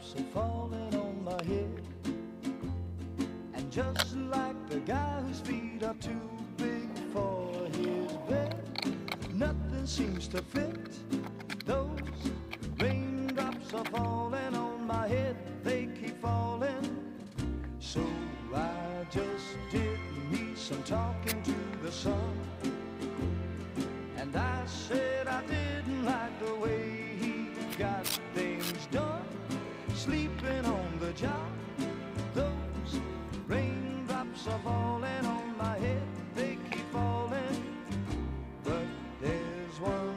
raindrops are falling on my head. And just like the guy whose feet are too big for his bed, nothing seems to fit. Those raindrops are falling on my head, they keep falling. So I just did me some talking to the sun, and I said I didn't like the way he got things done, sleeping on the job. Those raindrops are falling on my head, they keep falling. But there's one